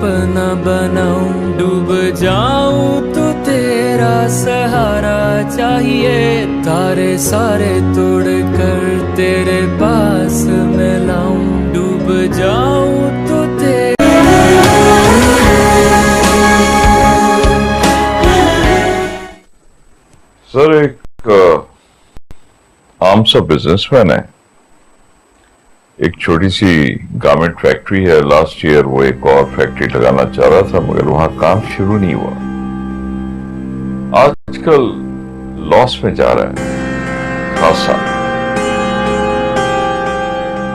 अपना बनाऊं, डूब जाऊं तो तेरा सहारा चाहिए, तारे सारे तोड़ कर तेरे पास मैं लाऊं, डूब जाऊं तो सर एक आम सा बिजनेसमैन है, एक छोटी सी गारमेंट फैक्ट्री है। लास्ट ईयर वो एक और फैक्ट्री लगाना चाह रहा था मगर वहां काम शुरू नहीं हुआ। आजकल लॉस में जा रहा है खासा।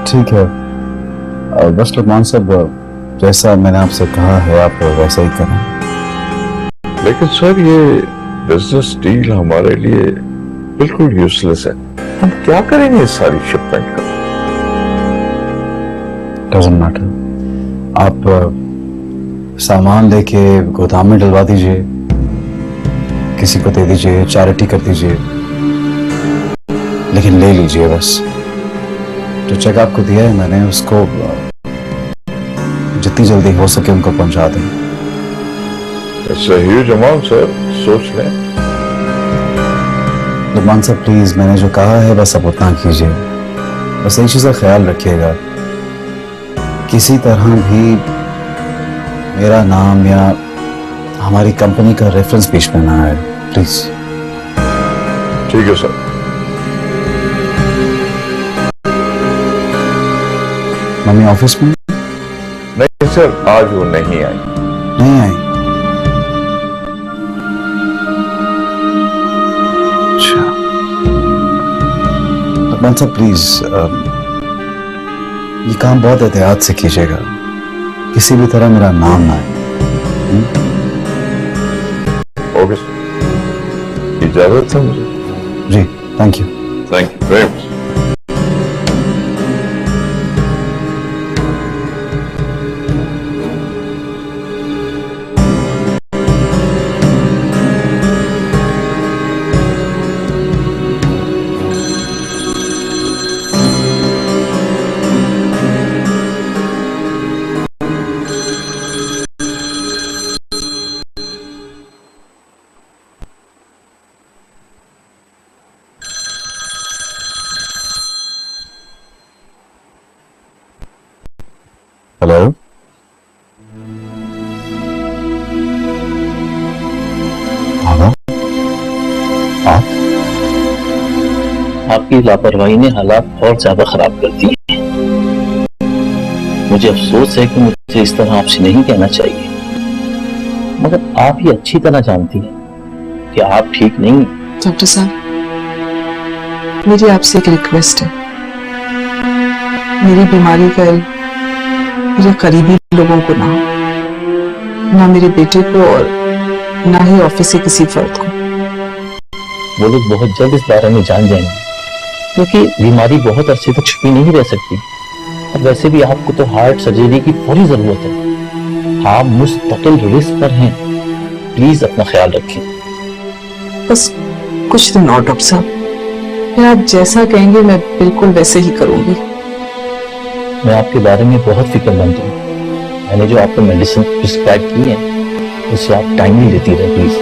ठीक है बस लुकमान साहब, जैसा मैंने आपसे कहा है आप वैसा ही करें। लेकिन सर ये बिजनेस डील हमारे लिए बिल्कुल यूजलेस है। हम क्या करेंगे इस सारी शिपमेंट का? डजंट मैटर, आप सामान लेके गोदाम में डलवा दीजिए, किसी को दे दीजिए, चैरिटी कर दीजिए, लेकिन ले लीजिए बस। जो चेक आपको दिया है मैंने उसको जितनी जल्दी हो सके उनको पहुंचा दें। It's a huge amount sir, सोच लें। लुकमान साहब प्लीज, मैंने जो कहा है बस आप उतना कीजिए। बस एक चीज का ख्याल रखिएगा, किसी तरह भी मेरा नाम या हमारी कंपनी का रेफरेंस बीच में ना आए, प्लीज। ठीक है सर। मम्मी ऑफिस में? नहीं सर, आज वो नहीं आई। नहीं आई? अच्छा लुकमान साहब प्लीज, ये काम बहुत एहतियात से कीजिएगा, किसी भी तरह मेरा नाम ना आए। ओके सर, इजाजत है मुझे। जी thank you. Thank you very much. Hello, बाबा आप? आपकी लापरवाही ने हालात और ज्यादा खराब कर दिए। मुझे अफसोस है कि मुझे इस तरह आपसे नहीं कहना चाहिए, मगर आप ही अच्छी तरह जानती हैं कि आप ठीक नहीं। डॉक्टर साहब, मेरी आपसे एक रिक्वेस्ट है। मेरी बीमारी का इल्म मेरे करीबी लोगों को ना हो, ना मेरे बेटे को और ना ही ऑफिस के किसी फर्द को। वो लोग बहुत जल्द इस बारे में जान जाएंगे, क्योंकि बीमारी बहुत अरसे तक छुपी नहीं रह सकती। और वैसे भी आपको तो हार्ट सर्जरी की पूरी जरूरत है। आप मुस्तकिल रिस्क पर हैं, प्लीज अपना ख्याल रखें। बस कुछ दिन और डॉक्टर साहब, फिर आप जैसा कहेंगे मैं बिल्कुल वैसे ही करूंगी। मैं आपके बारे में बहुत फिक्रमंद हूँ। मैंने जो आपको मेडिसिन प्रिस्क्राइब की है उसे आप टाइमली लेती रहे प्लीज।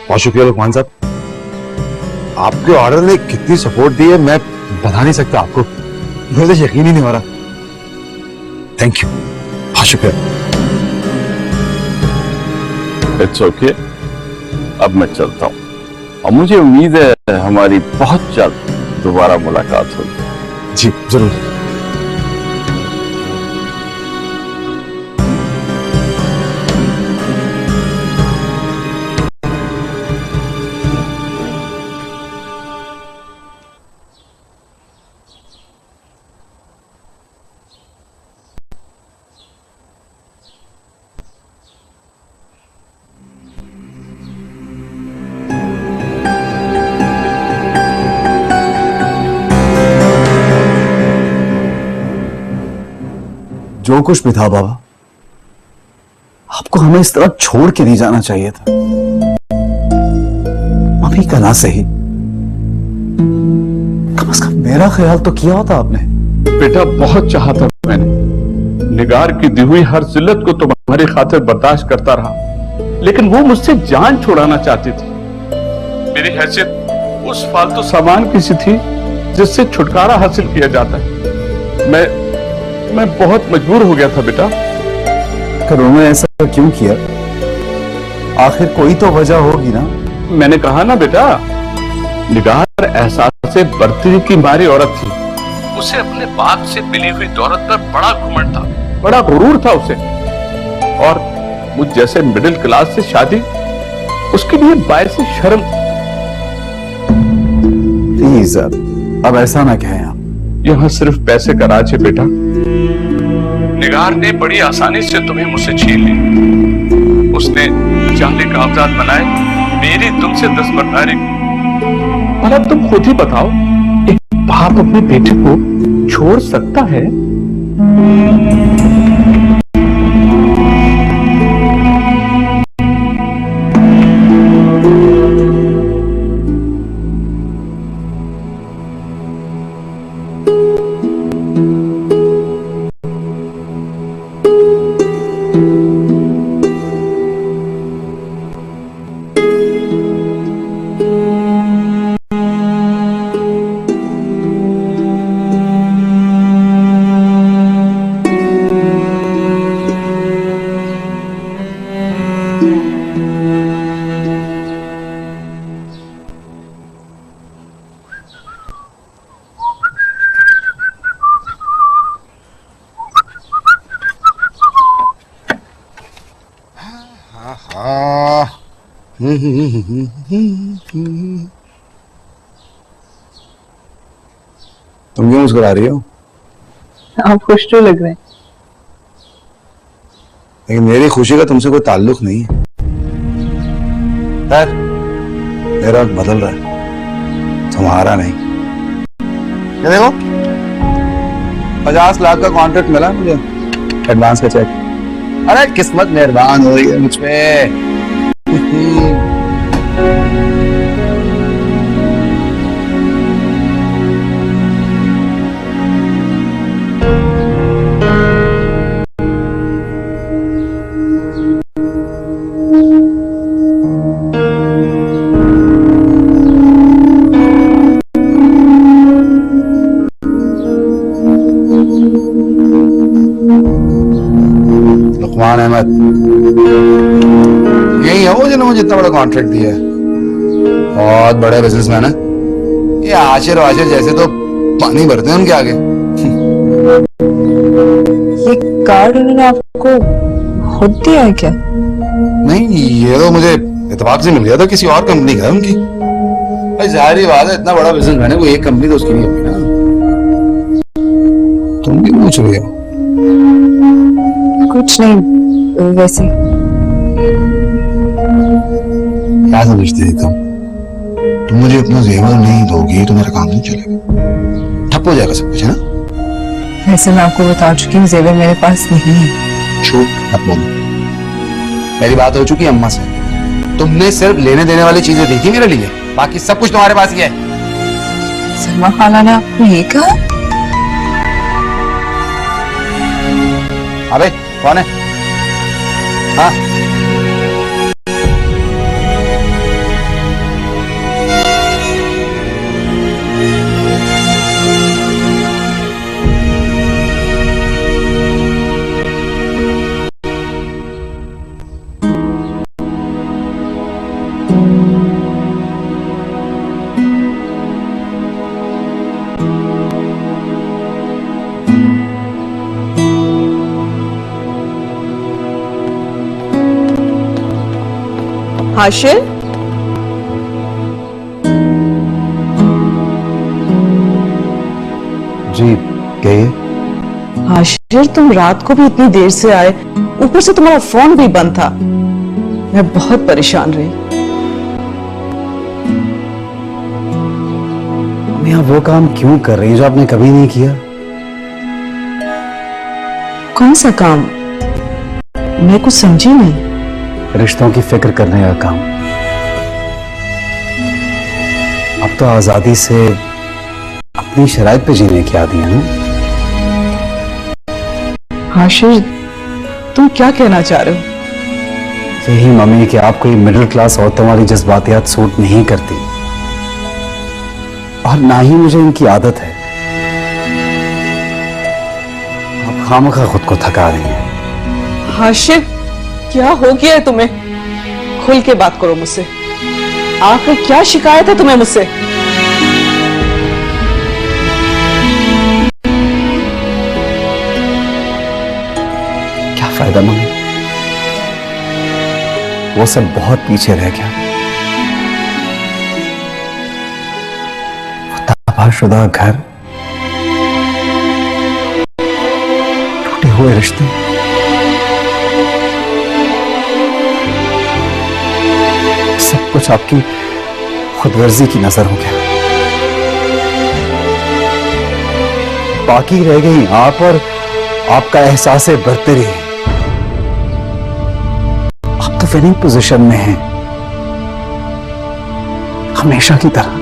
बहुत शुक्रिया लुकमान साहब, आपके ऑर्डर ने कितनी सपोर्ट दी है मैं बता नहीं सकता आपको, मुझे यकीन ही नहीं हो रहा। थैंक यू, बहुत शुक्रिया। इट्स ओके, अब मैं चलता हूँ और मुझे उम्मीद है हमारी बहुत जल्द दोबारा मुलाकात होगी। जी जरूर। जो कुछ भी था बाबा, आपको हमें इस तरह छोड़ के नहीं जाना चाहिए था। मम्मी का ना सही, कम से कम मेरा ख्याल तो किया होता आपने। बेटा बहुत चाहा था मैंने, निगार की दी हुई हर जिल्लत को तुम्हारी खातिर बर्दाश्त करता रहा, लेकिन वो मुझसे जान छुड़ाना चाहती थी। मेरी हैसियत उस फालतू सामान की सी थी जिससे छुटकारा हासिल किया जाता है। मैं बहुत मजबूर हो गया था बेटा। फिर उन्होंने ऐसा क्यों किया? आखिर कोई तो वजह होगी ना। मैंने कहा ना बेटा, निगार एहसास से बर्तरी की मारी औरत थी। उसे अपने बाप से मिली हुई दौलत पर बड़ा घमंड था, बड़ा गुरूर था उसे, और मुझ जैसे मिडिल क्लास से शादी उसके लिए बायस शर्म थी। प्लीज अब ऐसा ना कहें आप। यहाँ सिर्फ पैसे का राज है बेटा। निगार ने बड़ी आसानी से तुम्हें मुझसे छीन ली। उसने जाली कागजात बनाए, मेरी तुमसे दस्तबरदारी की। और अब तुम खुद ही बताओ, एक बाप अपने बेटे को छोड़ सकता है? तुम क्यों मुस्कुरा रही हो? आप खुश तो लग रहे हैं। लेकिन मेरी खुशी का तुमसे कोई ताल्लुक नहीं है। यार मेरा वक्त बदल रहा है, तुम्हारा नहीं। ये देखो 50 लाख का कॉन्ट्रैक्ट मिला मुझे, एडवांस का चेक। अरे किस्मत मेहरबान हो रही है मुझ पे। लुकमान अहमद यही है वो जिन्होंने मुझे इतना बड़ा कॉन्ट्रैक्ट दिया है। बहुत बड़े बिजनेसमैन है ये। आशिर वाशिर जैसे तो पानी भरते हैं उनके आगे। ये कार्ड उन्होंने आपको खुद दिया है क्या? नहीं, ये तो मुझे इत्तेफाक से मिल गया था, किसी और कंपनी का है उनकी। भाई जाहिर बात है, इतना बड़ा बिजनेसमैन है वो, एक कंपनी तो उसकी नहीं होगी ना। तुम भी पूछ रहे हो? कुछ नहीं, वैसे। क्या समझते हो तुम मुझे अपना जेवर नहीं दोगी तो मेरा काम नहीं चलेगा, ठप हो जाएगा सब कुछ, है ना? वैसे मैं आपको बता चुकी हूँ, जेवर मेरे पास नहीं है। झूठ मत बोलो। मेरी बात हो चुकी है अम्मा से। तुमने सिर्फ लेने देने वाली चीजें देखी मेरे लिए, बाकी सब कुछ तुम्हारे पास ही है। सलमा खाला ने आपको ये कहा? अबे कौन है? हाँ हाशिर, जी कहिए। हाशिर तुम रात को भी इतनी देर से आए, ऊपर से तुम्हारा फोन भी बंद था। मैं बहुत परेशान रही। अम्मी आप वो काम क्यों कर रही हैं जो आपने कभी नहीं किया? कौन सा काम? मैं कुछ समझी नहीं। रिश्तों की फिक्र करने का काम। अब तो आजादी से अपनी शराइत पे जीने की आदी है ना। हाशिर, तुम क्या कहना चाह रहे हो? यही मम्मी कि आप कोई मिडिल क्लास औरतों वाली जज्बातियात सूट नहीं करती, और ना ही मुझे इनकी आदत है। आप खामखा खुद को थका रही हैं। हाशिर, क्या हो गया है तुम्हें? खुल के बात करो मुझसे। आखिर क्या शिकायत है तुम्हें मुझसे? क्या फायदा मम्मी, वो सब बहुत पीछे रह गया। वो तबाहशुदा घर, टूटे हुए रिश्ते, सब कुछ आपकी खुदगर्जी की नजर हो गया। बाकी रह गई आप और आपका एहसास बरतरी। आप तो विनिंग पोजीशन में हैं, हमेशा की तरह।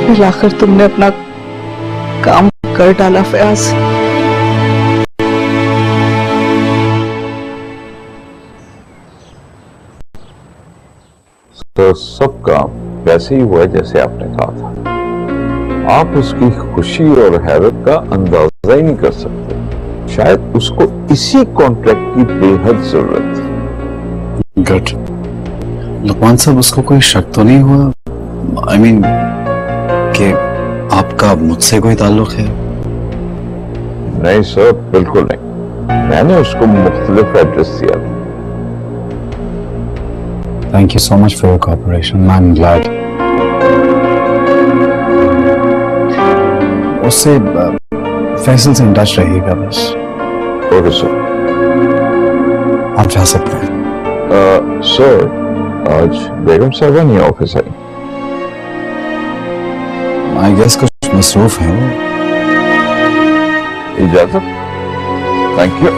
फिर आखिर तुमने अपना काम कर डाला फयाज। तो सब काम वैसे ही हुआ जैसे आपने कहा था। आप उसकी खुशी और हैरत का अंदाजा ही नहीं कर सकते। शायद उसको इसी कॉन्ट्रैक्ट की बेहद जरूरत थी। गुड। लुकमान साहब, उसको कोई शक तो नहीं हुआ? I mean, कि आपका मुझसे कोई ताल्लुक है? नहीं सर, बिल्कुल नहीं। मैंने उसको मुख्तलिफ एड्रेस दिया था। Thank you so much for your cooperation. I'm glad. उससे फैसल से इन टच रहिएगा बस। Okay sir. आप जा सकते हैं। सर, आज बेगम साहबा नहीं ऑफिस आई। आई गेस कुछ मसरूफ है वो। इजाजत। Thank you.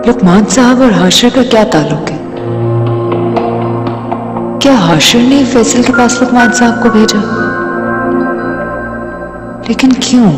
लुकमान साहब और हाशिर का क्या ताल्लुक है? क्या हाशिर ने फैसल के पास लुकमान साहब को भेजा? लेकिन क्यों?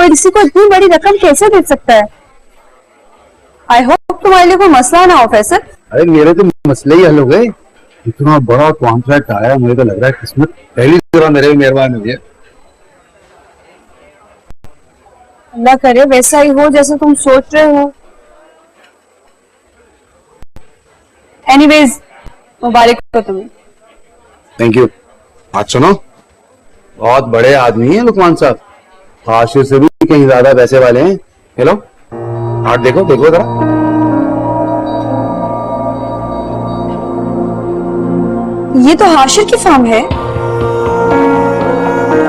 किसी को इतनी बड़ी रकम कैसे दे सकता है? आई होप तुम्हारे लिए कोई मसला ना हो फैसल। अरे मेरे तो मसले ही हल हो गए। इतना बड़ा कॉन्ट्रैक्ट आया, मुझे तो लग रहा है किस्मत पहली तरह मेरे भी मेहरबान हुई है। अल्लाह करे वैसा ही हो जैसे तुम सोच रहे हो। एनीवेज, मुबारक हो तुम्हें। Thank you. आज सुनो, बहुत बड़े आदमी हैं लुकमान साहब, हाशिर से भी कहीं ज्यादा पैसे वाले हैं। हेलो, हाथ देखो देखो जरा। ये तो हाशिर की फार्म है,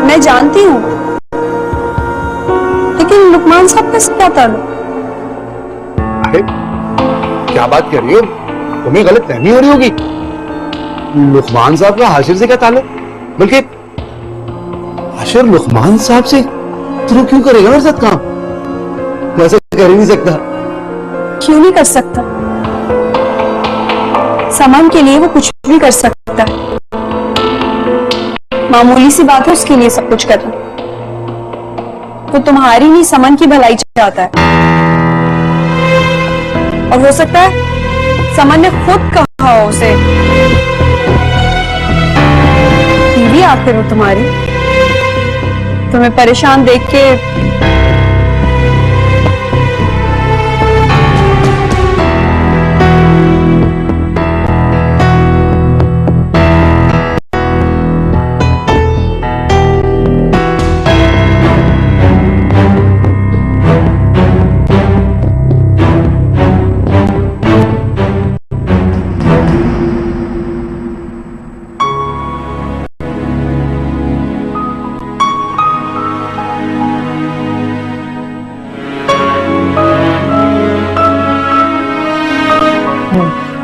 मैं जानती हूँ, लेकिन लुकमान साहब का क्या ताल्लुक? अरे क्या बात कर रही हो, तुम्हें गलत फहमी हो रही होगी। लुकमान साहब का हाशिर से क्या ताल्लुक? बल्कि हाशिर लुकमान साहब से थ्रू क्यों करेगा मेरे साथ काम? कर ही नहीं सकता। क्यों नहीं कर सकता? समन के लिए वो कुछ भी कर सकता है। मामूली सी बात है उसके लिए सब कुछ करना। वो तुम्हारी नहीं समन की भलाई चाहता है। और हो सकता है समन ने खुद कहा हो उसे, बीवी आखिर हो तुम्हारी, तुम्हें परेशान देख के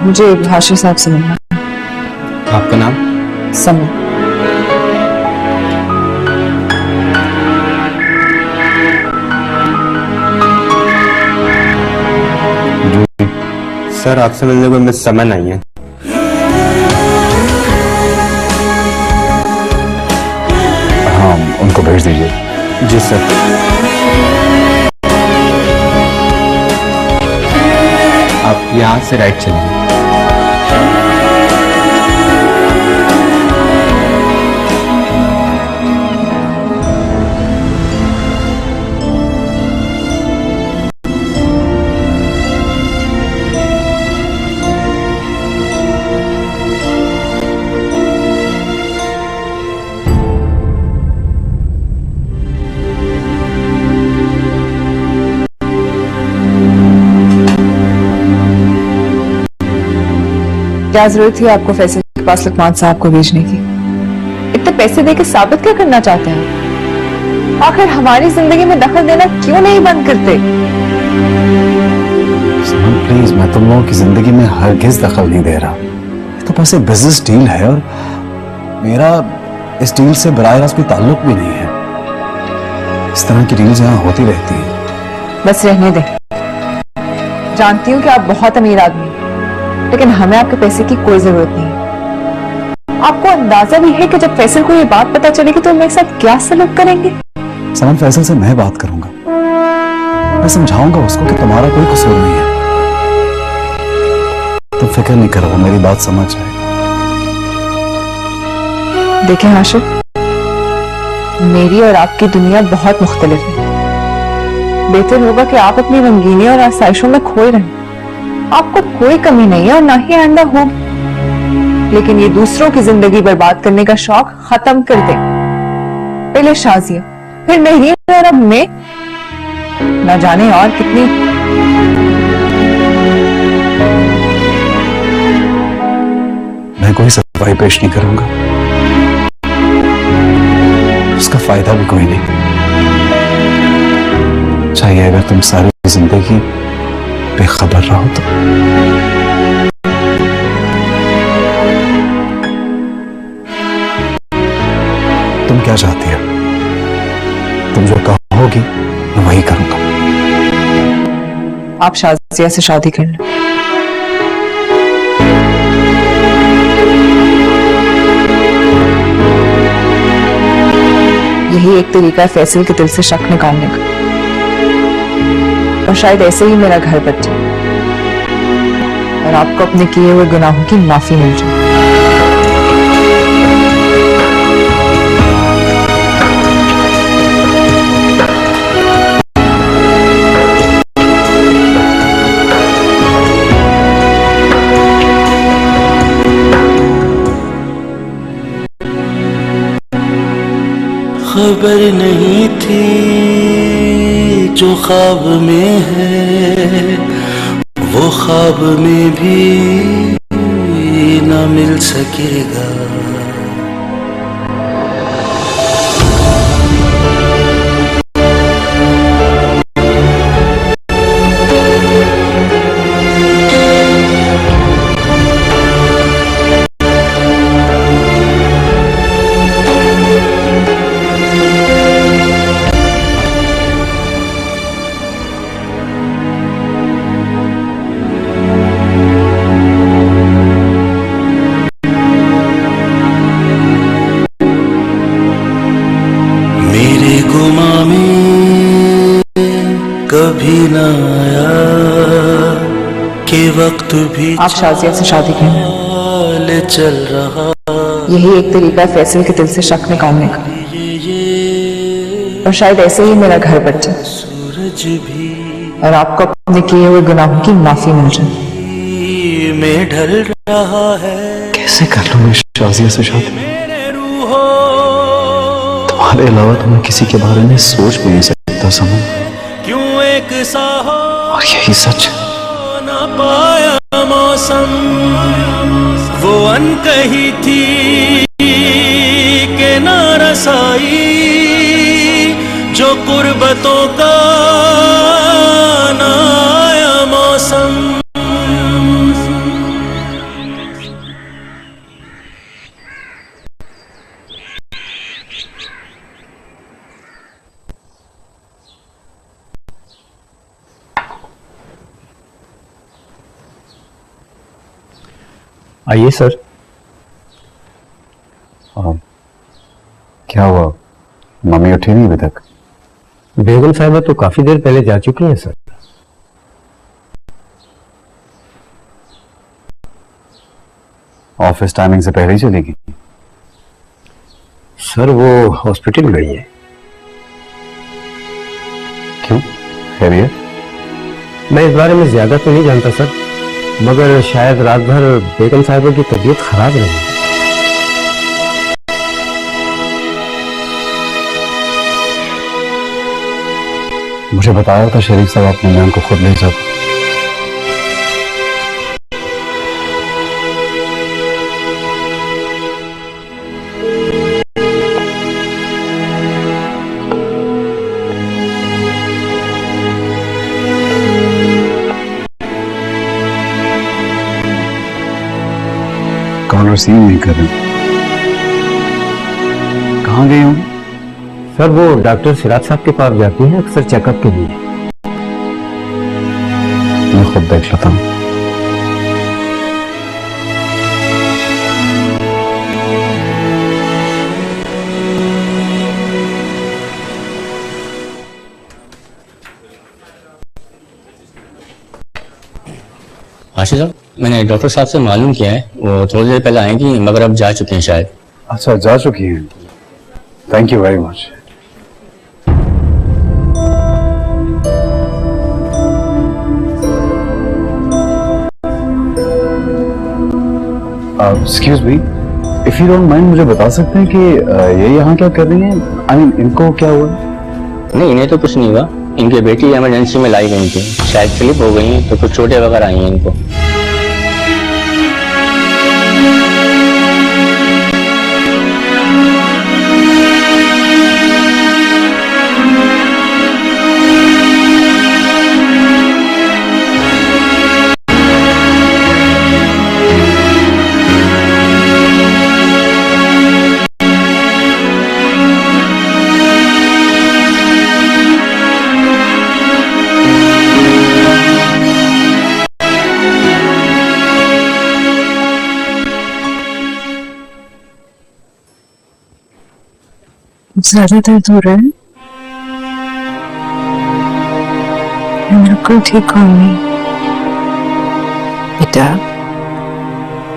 मुझे हाशिर साहब से मिलना। आपका नाम? समन। सर आपसे मिलने को मिस समन आई है। हाँ उनको भेज दीजिए। जी सर। आप यहाँ से राइट चलेंगे। क्या जरूरत थी आपको फैसल के पास लुकमान साहब को भेजने की? इतने पैसे देके साबित क्या करना चाहते हैं? आखिर हमारी जिंदगी में दखल देना क्यों नहीं बंद करते? प्लीज, मैं तुम लोगों की जिंदगी में हरगिज दखल नहीं दे रहा। तो बस एक बिजनेस डील है और मेरा इस डील से बराह रास्त कोई ताल्लुक भी नहीं है। इस तरह की डील्स यहाँ होती रहती है। बस रहने दे। जानती हूँ कि आप बहुत अमीर आदमी, लेकिन हमें आपके पैसे की कोई जरूरत नहीं। आपको अंदाजा भी है कि जब फैसल को ये बात पता चलेगी तो मेरे साथ क्या सलूक करेंगे? समन, फैसल से मैं बात करूंगा। मैं समझाऊंगा उसको कि तुम्हारा कोई कसूर नहीं है। तुम फिक्र नहीं करो, वो मेरी बात समझ जाए। देखें हाशिर, मेरी और आपकी दुनिया बहुत मुख्तलिफ है। बेहतर होगा कि आप अपनी रंगीनी और आसाइशों में खोए रहें। आपको कोई कमी नहीं है और ना ही आइंदा होगी, लेकिन ये दूसरों की जिंदगी बर्बाद करने का शौक खत्म कर दें। पहले शाजिया, फिर महरीन और अब मैं, ना जाने और कितनी। मैं कोई सफाई पेश नहीं करूंगा, उसका फायदा भी कोई नहीं। चाहिए अगर तुम सारी जिंदगी बेखबर रहो तो। तुम क्या चाहती हो? तुम जो कहोगी मैं वही करूंगा। आप शाजिया से शादी कर लें। यही एक तरीका है फैसल के दिल से शक निकालने का, और शायद ऐसे ही मेरा घर बच जाए और आपको अपने किए हुए गुनाहों की माफी मिल जाए। खबर नहीं थी जो ख्वाब में है, वो ख्वाब में भी न मिल सकेगा। कभी ना आया कि वक्त भी आप शाजिया से शादी करें, चाल चल रहा। यही एक तरीका है फैसल के दिल से शक निकालने का, और शायद ऐसे ही मेरा घर बच जाए सूरज भी और आपको अपने किए हुए गुनाहों की माफी मिल जाए। में ढल रहा है। कैसे कर लूं मैं शाजिया से शादी? मेरे रूहो तुम्हारे अलावा तो मैं किसी के बारे में सोच भी नहीं सकता समझ। क्यों एक सा हो और यही सच ना पाया मौसम, वो अनकही थी के ना रसाई, जो कुर्बतों का ना आया मौसम। आइए सर। क्या हुआ, मम्मी उठी नहीं अभी तक? बेगम साहिबा तो काफी देर पहले जा चुकी हैं सर। ऑफिस टाइमिंग से पहले ही चलेगी? सर वो हॉस्पिटल गई है। क्यों, खैरियत? मैं इस बारे में ज्यादा तो नहीं जानता सर, मगर शायद रात भर बेगम साहिबा की तबीयत खराब रही। मुझे बताया था शरीफ साहब अपने बयान को खुद ले जाओ। कॉल रिसीव नहीं कर रही, कहाँ गई होंगी? सर वो डॉक्टर सिराज साहब के पास जाती हैं अक्सर चेकअप के लिए। मैं खुद देख लेता हूँ। आशीष साहब, मैंने डॉक्टर साहब से मालूम किया है, वो थोड़ी देर पहले आएंगी मगर अब जा चुकी हैं शायद। अच्छा, जा चुकी हैं। Thank you very much. Excuse me, if you don't mind, मुझे बता सकते हैं कि ये यहाँ क्या कर रही हैं? आई मीन इनको क्या हुआ? नहीं, इन्हें तो कुछ नहीं हुआ। इनकी बेटी इमरजेंसी में लाई गई थी, शायद स्लिप हो गई तो कुछ चोटें वगैरह आई हैं इनको। ज्यादा दर्द हो रहा है? मैं बिल्कुल ठीक होंगी। बेटा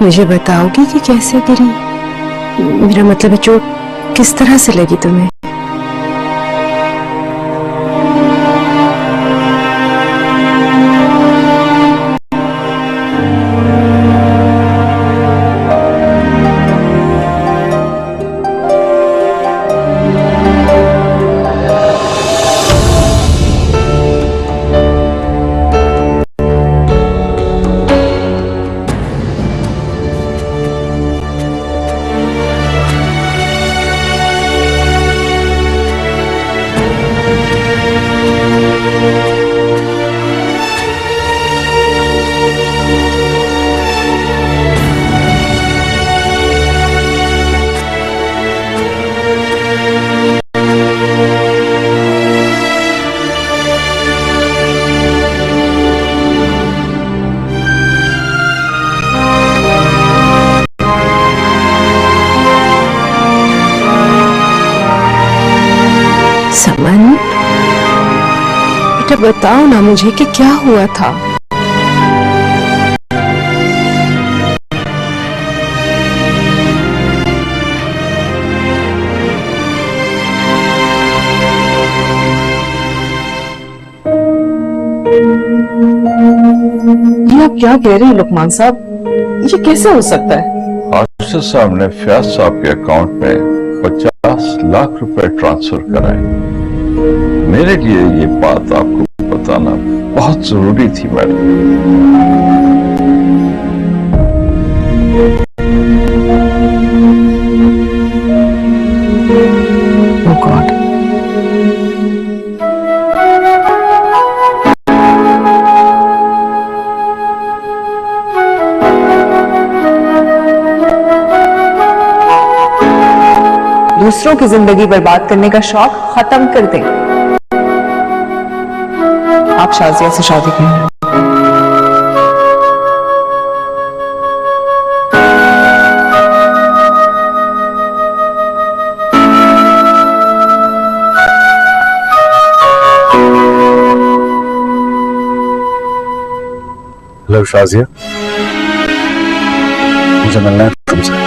मुझे बताओगी कि कैसे गिरी? मेरा मतलब है चोट किस तरह से लगी तुम्हें? ये बताओ ना मुझे कि क्या हुआ था। ये आप क्या कह रहे हैं लुकमान साहब, ये कैसे हो सकता है? आशिफ साहब ने फयाज साहब के अकाउंट में 50 लाख रुपए ट्रांसफर कराए। मेरे लिए ये बात आपको बताना बहुत जरूरी थी मैडम। Oh God. दूसरों की जिंदगी बर्बाद करने का शौक खत्म कर दें। आप शाजिया से शादी करें। हेलो शाजिया, मुझे मिलना है तुमसे।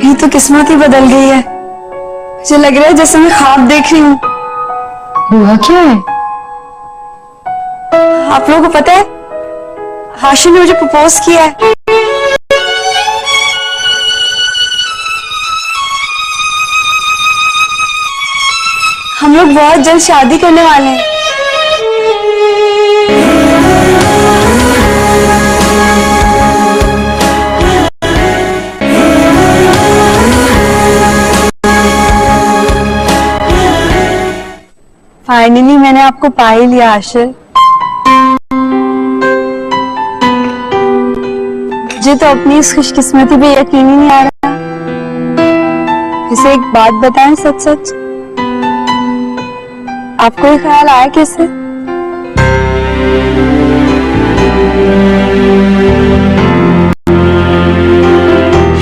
ये तो किस्मत ही बदल गई है। मुझे लग रहा है जैसे मैं ख्वाब देख रही हूँ। हुआ क्या है? आप लोगों को पता है, हाशिम ने मुझे प्रपोज किया है। हम लोग बहुत जल्द शादी करने वाले हैं। फाइनली मैंने आपको पा ही लिया आशिर। मुझे तो अपनी इस खुशकिस्मती पे यकीन ही नहीं आ रहा। इसे एक बात बताएं सच सच, आपको ये ख्याल आया कैसे?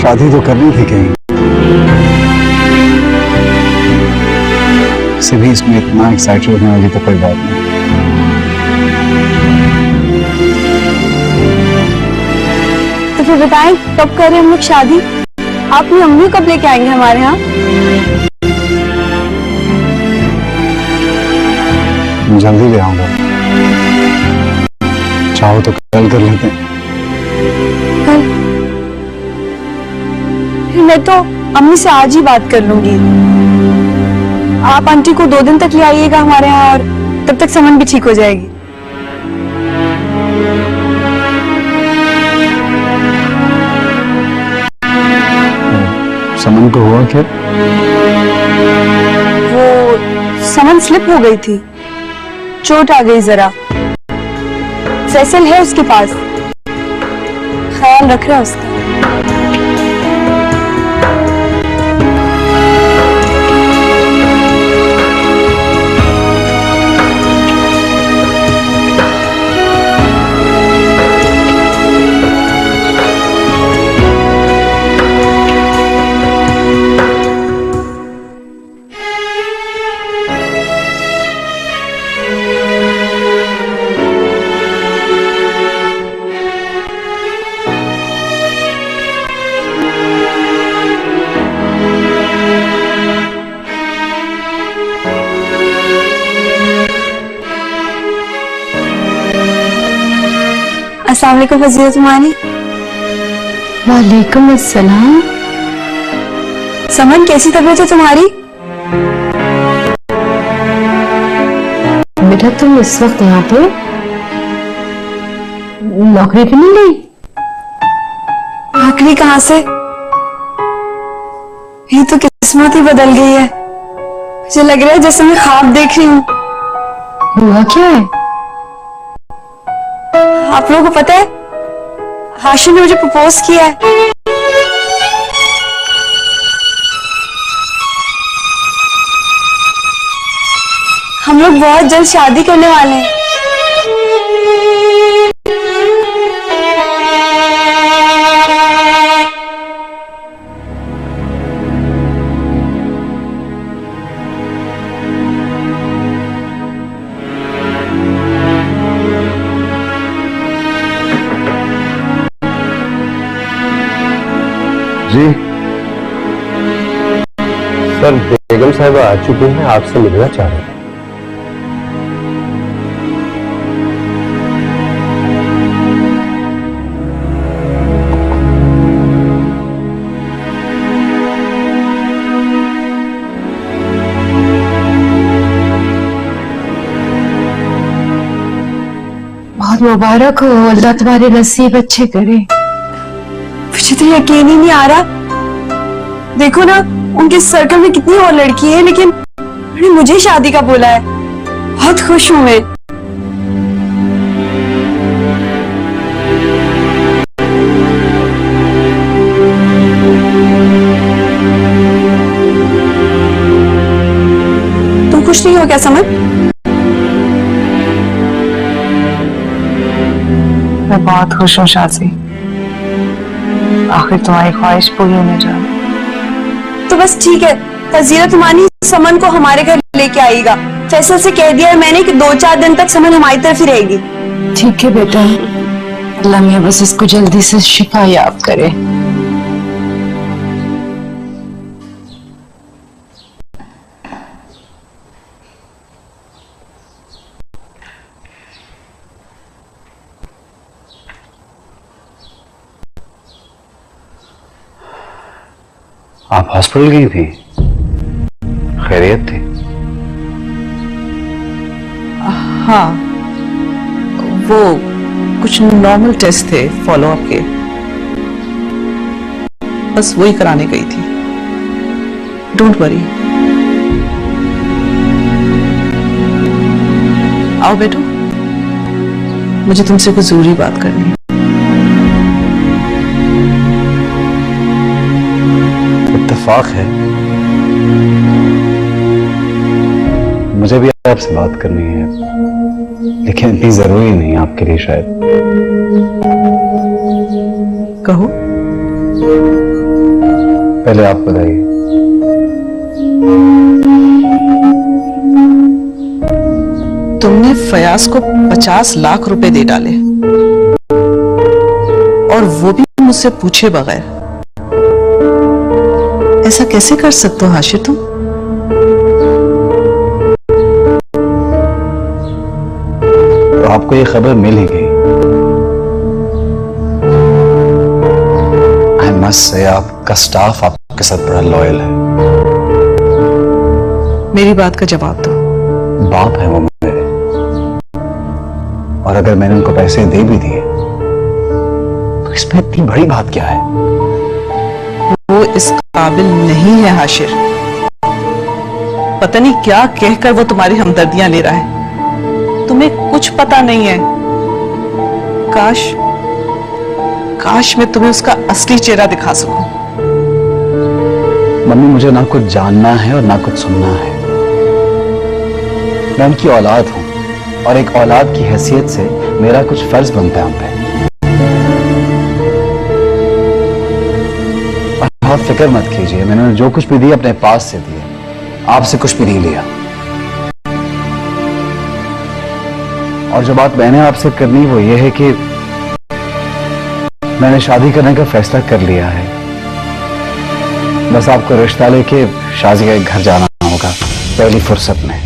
शादी तो करनी थी कहीं, से भी इसमें इतना एक्साइटेड होने वाली तो कोई बात नहीं। तो फिर बताएं कब करें हम लोग शादी? आपकी अम्मी कब लेके आएंगे हमारे यहाँ? जल्दी ले आऊंगा, चाहो तो कल कर लेते हैं। कल? फिर मैं तो अम्मी से आज ही बात कर लूंगी। आप आंटी को 2 दिन तक ले आइएगा हमारे यहाँ, और तब तक समन भी ठीक हो जाएगी। समन को हुआ क्या? वो समन स्लिप हो गई थी, चोट आ गई जरा। फैसल है उसके पास, ख्याल रख रहा है उसका। अस्सलाम वालेकुम फजीलत मानी। वालेकुम अस्सलाम। समन कैसी तबीयत है तुम्हारी? बेटा तुम इस वक्त यहाँ पे नौकरी पे नहीं गई? नौकरी कहाँ से? ये तो किस्मत ही बदल गई है। मुझे लग रहा है जैसे मैं ख्वाब देख रही हूँ। हुआ क्या है? आप लोगों को पता है, हाशिम ने मुझे प्रपोज किया है। हम लोग बहुत जल्द शादी करने वाले हैं। जी सर, बेगम साहिबा आ चुकी हैं, आपसे मिलना चाह रहे हैं। बहुत मुबारक हो, अल्लाह तुम्हारे नसीब अच्छे करे। मुझे तो यकीन ही नहीं आ रहा। देखो ना, उनके सर्कल में कितनी और लड़की है, लेकिन उन्होंने मुझे शादी का बोला है। बहुत खुश हूं मैं। तुम खुश नहीं हो क्या समझ? मैं बहुत खुश हूँ शाजी, आखिर तुम्हारी ख्वाहिश पूरी होने जा रही। तो बस ठीक है, फजीला तुम्हारी समन को हमारे घर लेके आएगा। फैसल से कह दिया है मैंने कि 2-4 दिन तक समन हमारी तरफ ही रहेगी। ठीक है बेटा, अल्लाह मियां बस इसको जल्दी से शिफा याब करे। आप हॉस्पिटल गई थी? खैरियत थी? हाँ, वो कुछ नॉर्मल टेस्ट थे फॉलोअप के, बस वही कराने गई थी। Don't worry. आओ बेटो, मुझे तुमसे कुछ जरूरी बात करनी है। इत्तेफाक है, मुझे भी आपसे बात करनी है, लेकिन इतनी जरूरी नहीं आपके लिए शायद। कहो। पहले आप बताइए। तुमने फयाज को 50 लाख रुपए दे डाले, और वो भी मुझसे पूछे बगैर। ऐसा कैसे कर सकते हो हाशिर तुम? तो आपको ये खबर मिल ही गई। आई मस्ट से आपका स्टाफ आपके साथ बड़ा लॉयल है। मेरी बात का जवाब दो। बाप है वो मेरे, और अगर मैंने उनको पैसे दे भी दिए तो इसमें इतनी बड़ी बात क्या है? वो इस काबिल नहीं है हाशिर। पता नहीं क्या कहकर वो तुम्हारी हमदर्दियां ले रहा है। तुम्हें कुछ पता नहीं है। काश मैं तुम्हें उसका असली चेहरा दिखा सकूं। मम्मी, मुझे ना कुछ जानना है और ना कुछ सुनना है। मैं उनकी औलाद हूं, और एक औलाद की हैसियत से मेरा कुछ फर्ज बनता है उन पे। आप फिक्र मत कीजिए, मैंने जो कुछ भी दिया अपने पास से दिया, आपसे कुछ भी नहीं लिया। और जो बात मैंने आपसे करनी वो ये है कि मैंने शादी करने का फैसला कर लिया है। बस आपको रिश्ता लेके शादी के घर जाना होगा पहली फुर्सत में।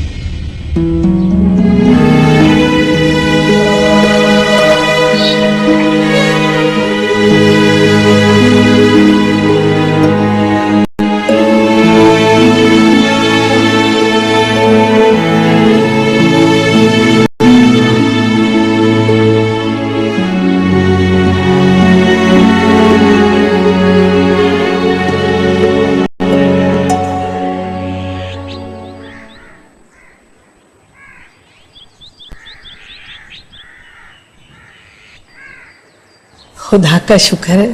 खुदा का शुक्र है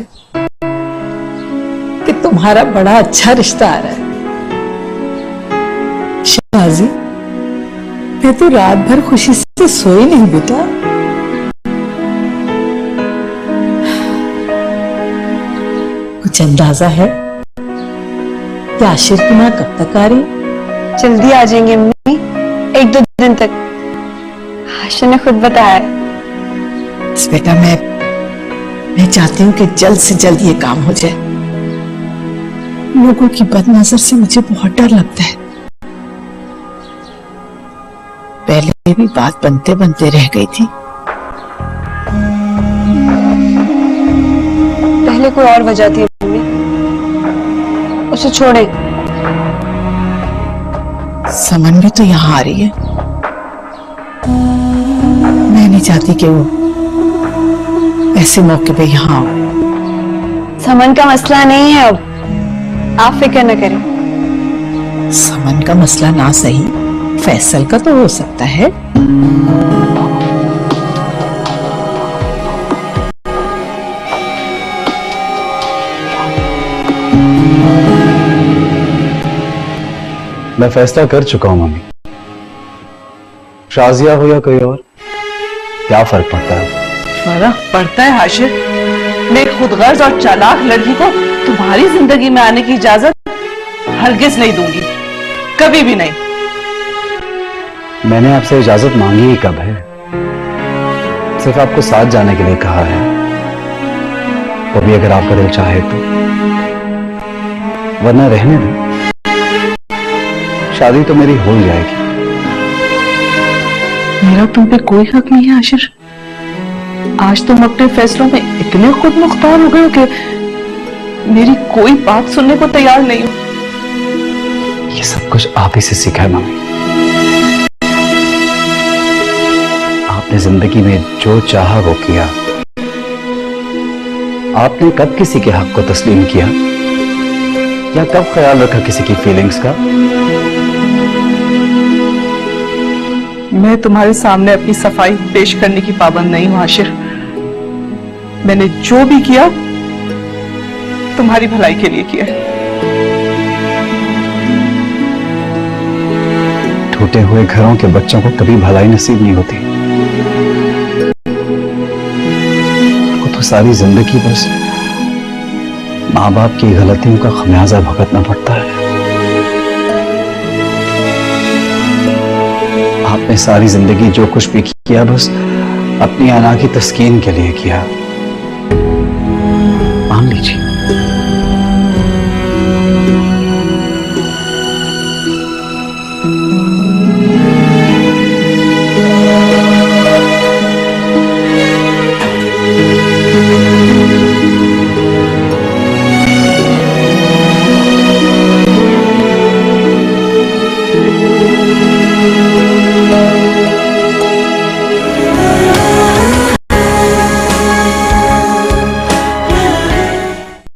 कि तुम्हारा बड़ा अच्छा रिश्ता आ रहा है। शाजी, मैं तो रात भर खुशी से सोई नहीं बेटा। कुछ अंदाजा है कि आशिर की माँ कब तक आ रही? जल्दी आ जाएंगे मम्मी, 1-2 दिन तक। आशिर ने खुद बताया है। बेटा, मैं चाहती हूँ कि जल्द से जल्द ये काम हो जाए। लोगों की बदनजर से मुझे बहुत डर लगता है। पहले भी बात बनते बनते रह गई थी। पहले कोई और वजह थी मम्मी, उसे छोड़े। समन भी तो यहाँ आ रही है। मैं नहीं चाहती कि वो ऐसे मौके पे यहाँ हो। समन का मसला नहीं है अब, आप फिक्र न करें। समन का मसला ना सही, फैसल का तो हो सकता है। मैं फैसला कर चुका हूं मम्मी। शाजिया हो या कोई और, क्या फर्क पड़ता है? फर्क पड़ता है हाशिर। मैं खुदगर्ज और चालाक लड़की को तुम्हारी जिंदगी में आने की इजाजत हरगिज नहीं दूंगी, कभी भी नहीं। मैंने आपसे इजाजत मांगी ही कब है? सिर्फ आपको साथ जाने के लिए कहा है, वो भी अगर आपका दिल चाहे तो, वरना रहने दो। शादी तो मेरी हो ही जाएगी। मेरा तुम पे कोई हक नहीं है आशिर। आज तुम अपने फैसलों में इतने खुद मुख्तार हो गए हो कि मेरी कोई बात सुनने को तैयार नहीं हो। ये सब कुछ आप ही से सीखा है मम्मी। आपने जिंदगी में जो चाहा वो किया। आपने कब किसी के हक को तस्लीम किया या कब ख्याल रखा किसी की फीलिंग्स का? मैं तुम्हारे सामने अपनी सफाई पेश करने की पाबंद नहीं हूं आशिर। मैंने जो भी किया तुम्हारी भलाई के लिए किया है। टूटे हुए घरों के बच्चों को कभी भलाई नसीब नहीं होती। वो तो सारी जिंदगी बस माँ बाप की गलतियों का खमियाजा भुगतना पड़ता है। आपने सारी जिंदगी जो कुछ भी किया बस अपनी अना की तस्कीन के लिए किया।